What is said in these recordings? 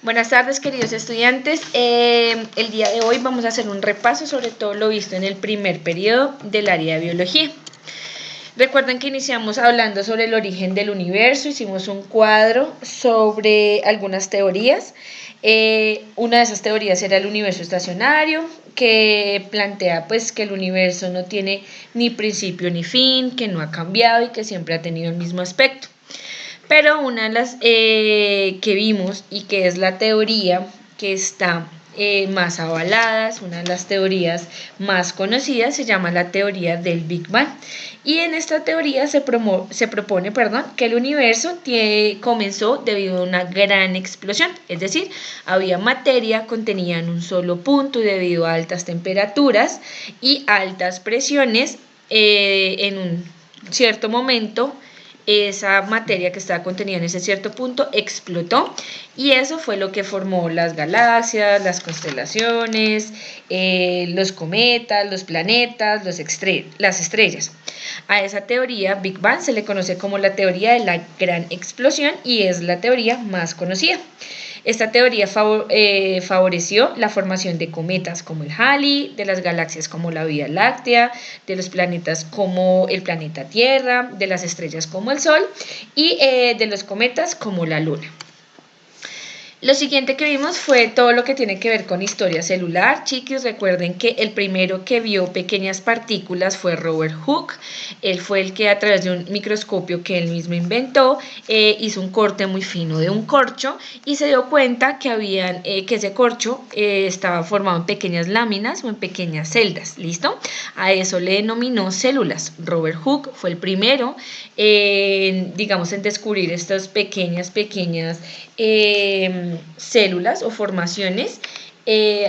Buenas tardes, queridos estudiantes. El día de hoy vamos a hacer un repaso sobre todo lo visto en el primer periodo del área de biología. Recuerden que iniciamos hablando sobre el origen del universo, hicimos un cuadro sobre algunas teorías. Una de esas teorías era el universo estacionario, que plantea pues que el universo no tiene ni principio ni fin, que no ha cambiado y que siempre ha tenido el mismo aspecto. Pero una de las que vimos y que es la teoría que está más avalada, una de las teorías más conocidas, se llama la teoría del Big Bang. Y en esta teoría se propone que el universo comenzó debido a una gran explosión, es decir, había materia contenida en un solo punto y debido a altas temperaturas y altas presiones en un cierto momento esa materia que estaba contenida en ese cierto punto explotó y eso fue lo que formó las galaxias, las constelaciones, los cometas, los planetas, las estrellas. A esa teoría Big Bang se le conoce como la teoría de la gran explosión y es la teoría más conocida. Esta teoría favoreció la formación de cometas como el Halley, de las galaxias como la Vía Láctea, de los planetas como el planeta Tierra, de las estrellas como el Sol y de los cometas como la Luna. Lo siguiente que vimos fue todo lo que tiene que ver con historia celular. Chiquis, recuerden que el primero que vio pequeñas partículas fue Robert Hooke. Él fue el que a través de un microscopio que él mismo inventó, hizo un corte muy fino de un corcho y se dio cuenta que ese corcho estaba formado en pequeñas láminas o en pequeñas celdas. ¿Listo? A eso le denominó células. Robert Hooke fue el primero, en descubrir estas pequeñas células o formaciones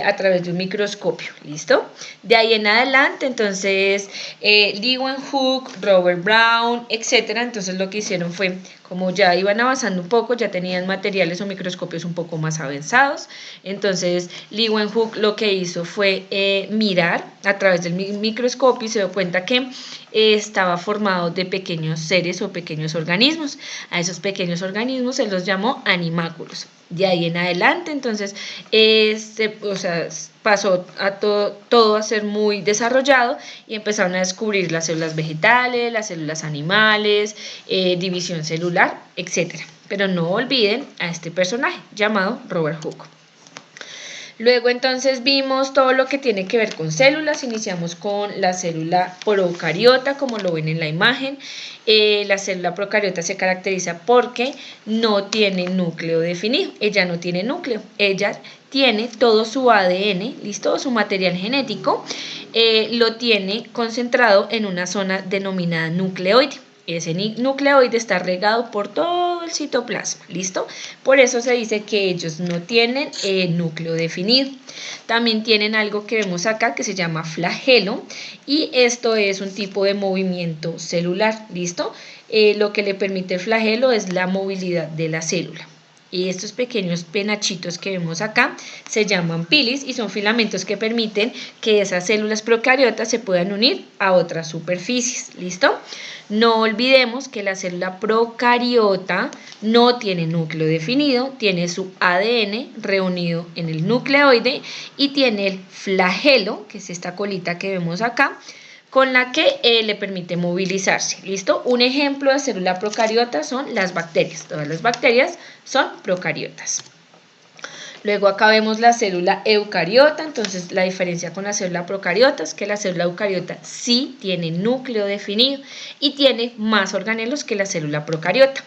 a través de un microscopio. ¿Listo? De ahí en adelante, entonces, Leeuwenhoek, Robert Brown, etcétera. Entonces lo que hicieron fue, como ya iban avanzando un poco, ya tenían materiales o microscopios un poco más avanzados, entonces Leeuwenhoek lo que hizo fue mirar a través del microscopio y se dio cuenta que estaba formado de pequeños seres o pequeños organismos. A esos pequeños organismos se los llamó animáculos. De ahí en adelante, entonces, pasó a todo a ser muy desarrollado y empezaron a descubrir las células vegetales, las células animales, división celular, etc. Pero no olviden a este personaje llamado Robert Hooke. Luego entonces vimos todo lo que tiene que ver con células. Iniciamos con la célula procariota, como lo ven en la imagen. La célula procariota se caracteriza porque no tiene núcleo definido. Ella no tiene núcleo, ella tiene todo su ADN, listo, su material genético, lo tiene concentrado en una zona denominada nucleoide. Ese nucleoide está regado por todo el citoplasma, ¿listo? Por eso se dice que ellos no tienen núcleo definido. También tienen algo que vemos acá que se llama flagelo y esto es un tipo de movimiento celular, ¿listo? Lo que le permite el flagelo es la movilidad de la célula. Y estos pequeños penachitos que vemos acá se llaman pilis y son filamentos que permiten que esas células procariotas se puedan unir a otras superficies. ¿Listo? No olvidemos que la célula procariota no tiene núcleo definido, tiene su ADN reunido en el nucleoide y tiene el flagelo, que es esta colita que vemos acá, con la que le permite movilizarse. ¿Listo? Un ejemplo de célula procariota son las bacterias. Todas las bacterias son procariotas. Luego acá vemos la célula eucariota, entonces la diferencia con la célula procariota es que la célula eucariota sí tiene núcleo definido y tiene más organelos que la célula procariota.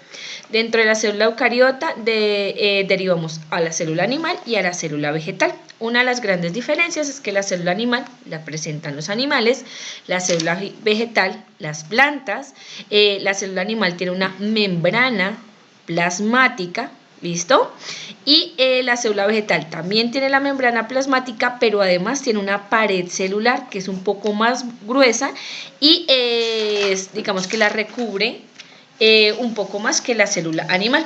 Dentro de la célula eucariota derivamos a la célula animal y a la célula vegetal. Una de las grandes diferencias es que la célula animal la presentan los animales, la célula vegetal las plantas, la célula animal tiene una membrana plasmática, ¿listo? Y la célula vegetal también tiene la membrana plasmática, pero además tiene una pared celular que es un poco más gruesa y digamos que la recubre un poco más que la célula animal.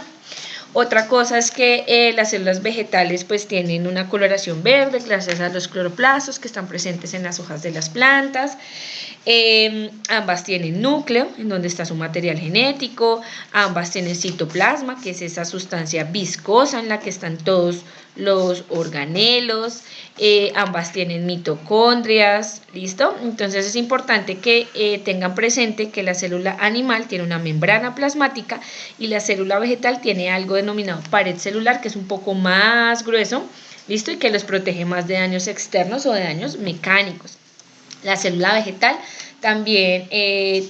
Otra cosa es que las células vegetales pues tienen una coloración verde gracias a los cloroplastos que están presentes en las hojas de las plantas. Ambas tienen núcleo, en donde está su material genético. Ambas tienen citoplasma, que es esa sustancia viscosa en la que están todos los organelos. Ambas tienen mitocondrias, ¿listo? Entonces es importante que tengan presente que la célula animal tiene una membrana plasmática y la célula vegetal tiene algo denominado pared celular, que es un poco más grueso, ¿listo? Y que los protege más de daños externos o de daños mecánicos. La célula vegetal también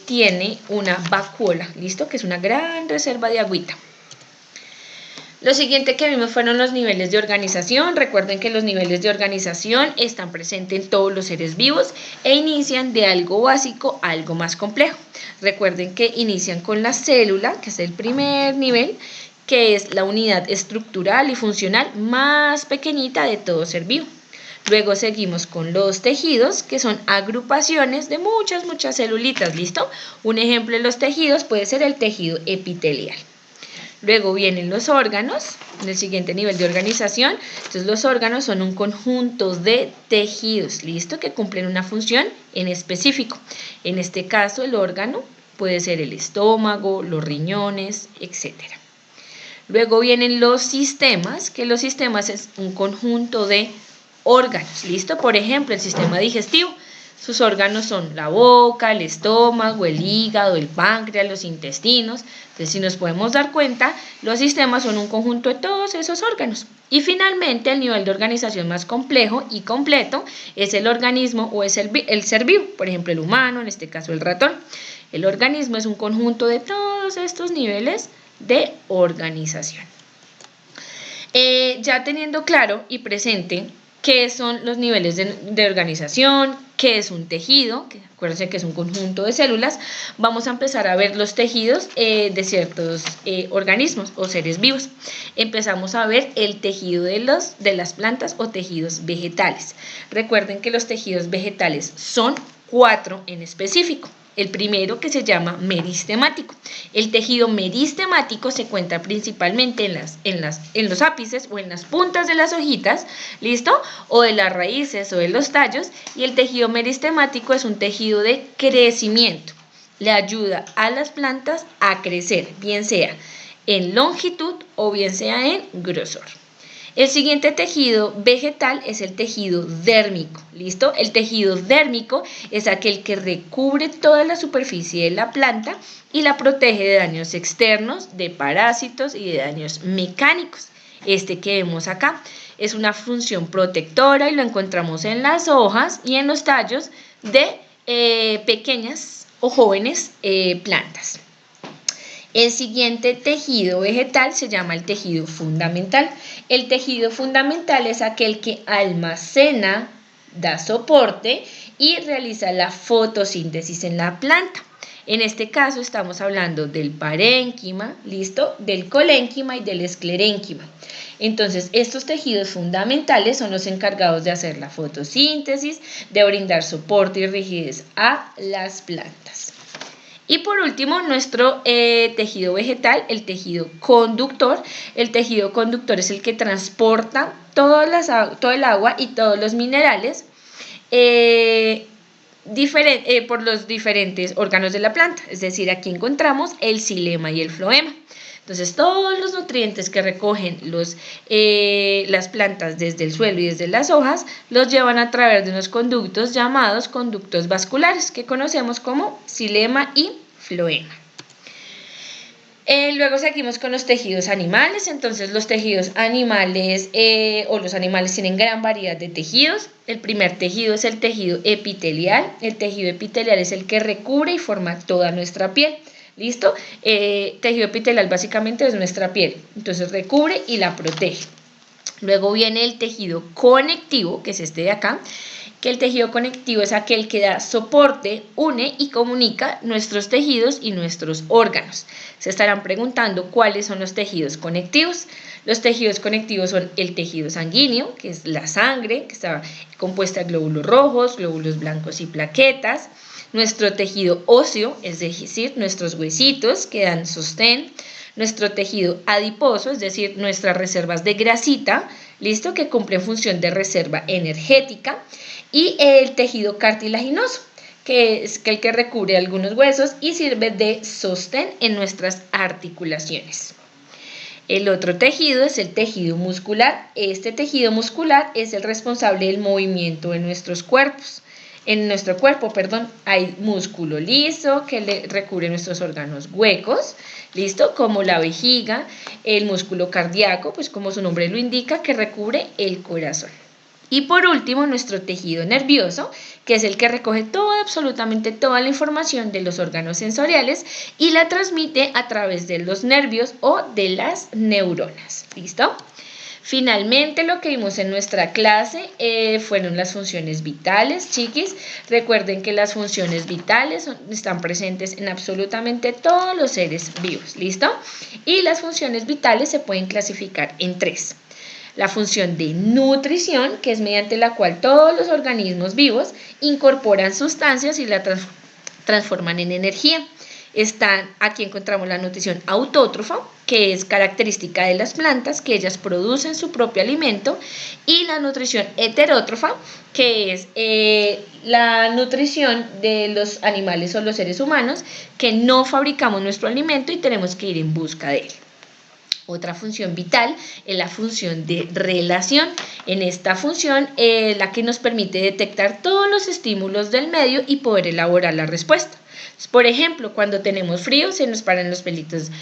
tiene una vacuola, ¿listo? Que es una gran reserva de agüita. Lo siguiente que vimos fueron los niveles de organización. Recuerden que los niveles de organización están presentes en todos los seres vivos e inician de algo básico a algo más complejo. Recuerden que inician con la célula, que es el primer nivel, que es la unidad estructural y funcional más pequeñita de todo ser vivo. Luego seguimos con los tejidos, que son agrupaciones de muchas celulitas, ¿listo? Un ejemplo de los tejidos puede ser el tejido epitelial. Luego vienen los órganos, en el siguiente nivel de organización. Entonces los órganos son un conjunto de tejidos, ¿listo? Que cumplen una función en específico. En este caso el órgano puede ser el estómago, los riñones, etc. Luego vienen los sistemas, que los sistemas es un conjunto de órganos, ¿listo? Por ejemplo, el sistema digestivo. Sus órganos son la boca, el estómago, el hígado, el páncreas, los intestinos. Entonces, si nos podemos dar cuenta, los sistemas son un conjunto de todos esos órganos. Y finalmente, el nivel de organización más complejo y completo es el organismo o es el ser vivo. Por ejemplo, el humano, en este caso el ratón. El organismo es un conjunto de todos estos niveles de organización. Ya teniendo claro y presente qué son los niveles de organización, qué es un tejido, que acuérdense que es un conjunto de células, vamos a empezar a ver los tejidos de ciertos organismos o seres vivos. Empezamos a ver el tejido de las plantas o tejidos vegetales. Recuerden que los tejidos vegetales son 4 en específico. El primero, que se llama meristemático. El tejido meristemático se encuentra principalmente en los ápices o en las puntas de las hojitas, ¿listo? O de las raíces o de los tallos. Y el tejido meristemático es un tejido de crecimiento. Le ayuda a las plantas a crecer, bien sea en longitud o bien sea en grosor. El siguiente tejido vegetal es el tejido dérmico, ¿listo? El tejido dérmico es aquel que recubre toda la superficie de la planta y la protege de daños externos, de parásitos y de daños mecánicos. Este que vemos acá es una función protectora y lo encontramos en las hojas y en los tallos de pequeñas o jóvenes plantas. El siguiente tejido vegetal se llama el tejido fundamental. El tejido fundamental es aquel que almacena, da soporte y realiza la fotosíntesis en la planta. En este caso estamos hablando del parénquima, ¿listo? Del colénquima y del esclerénquima. Entonces, estos tejidos fundamentales son los encargados de hacer la fotosíntesis, de brindar soporte y rigidez a las plantas. Y por último, nuestro tejido vegetal, el tejido conductor. El tejido conductor es el que transporta todo el agua y todos los minerales por los diferentes órganos de la planta. Es decir, aquí encontramos el xilema y el floema. Entonces, todos los nutrientes que recogen las plantas desde el suelo y desde las hojas los llevan a través de unos conductos llamados conductos vasculares, que conocemos como xilema y floema. Luego seguimos con los tejidos animales. Entonces, los tejidos animales los animales tienen gran variedad de tejidos. El primer tejido es el tejido epitelial. El tejido epitelial es el que recubre y forma toda nuestra piel. ¿Listo? Tejido epitelial básicamente es nuestra piel, entonces recubre y la protege. Luego viene el tejido conectivo, que es este de acá, que el tejido conectivo es aquel que da soporte, une y comunica nuestros tejidos y nuestros órganos. Se estarán preguntando cuáles son los tejidos conectivos. Los tejidos conectivos son el tejido sanguíneo, que es la sangre, que está compuesta de glóbulos rojos, glóbulos blancos y plaquetas. Nuestro tejido óseo, es decir, nuestros huesitos que dan sostén. nuestro tejido adiposo, es decir, nuestras reservas de grasita, ¿listo? Que cumplen función de reserva energética, y el tejido cartilaginoso, que es el que recubre algunos huesos y sirve de sostén en nuestras articulaciones. El otro tejido es el tejido muscular. Este tejido muscular es el responsable del movimiento de nuestros cuerpos. En nuestro cuerpo, hay músculo liso que le recubre nuestros órganos huecos, ¿listo? Como la vejiga, el músculo cardíaco, pues como su nombre lo indica, que recubre el corazón. Y por último, nuestro tejido nervioso, que es el que recoge absolutamente toda la información de los órganos sensoriales y la transmite a través de los nervios o de las neuronas. ¿Listo? Finalmente, lo que vimos en nuestra clase fueron las funciones vitales, chiquis. Recuerden que las funciones vitales están presentes en absolutamente todos los seres vivos. ¿Listo? Y las funciones vitales se pueden clasificar en 3. La función de nutrición, que es mediante la cual todos los organismos vivos incorporan sustancias y la transforman en energía. Aquí encontramos la nutrición autótrofa, que es característica de las plantas, que ellas producen su propio alimento, y la nutrición heterótrofa, que es la nutrición de los animales o los seres humanos, que no fabricamos nuestro alimento y tenemos que ir en busca de él. Otra función vital es la función de relación. En esta función es la que nos permite detectar todos los estímulos del medio y poder elaborar la respuesta. Por ejemplo, cuando tenemos frío se nos paran los pelitos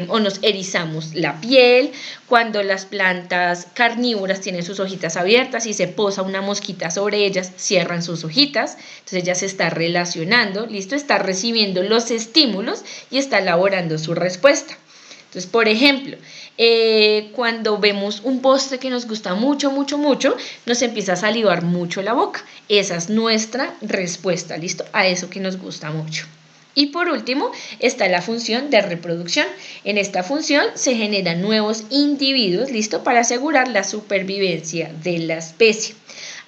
o nos erizamos la piel. Cuando las plantas carnívoras tienen sus hojitas abiertas y se posa una mosquita sobre ellas, cierran sus hojitas. Entonces ella se está relacionando, ¿listo? Está recibiendo los estímulos y está elaborando su respuesta. Entonces, por ejemplo, cuando vemos un postre que nos gusta mucho, nos empieza a salivar mucho la boca. Esa es nuestra respuesta, ¿listo? A eso que nos gusta mucho. Y por último, está la función de reproducción. En esta función se generan nuevos individuos, ¿listo? Para asegurar la supervivencia de la especie.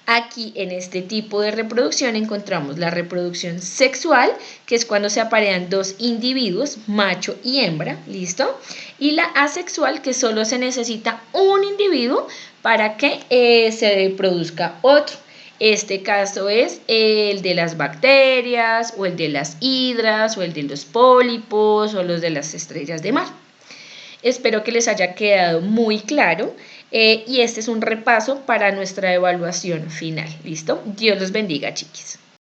Aquí en este tipo de reproducción encontramos la reproducción sexual, que es cuando se aparean dos individuos, macho y hembra, ¿listo? Y la asexual, que solo se necesita un individuo para que se produzca otro. Este caso es el de las bacterias, o el de las hidras, o el de los pólipos, o los de las estrellas de mar. Espero que les haya quedado muy claro. Y este es un repaso para nuestra evaluación final. ¿Listo? Dios los bendiga, chiquis.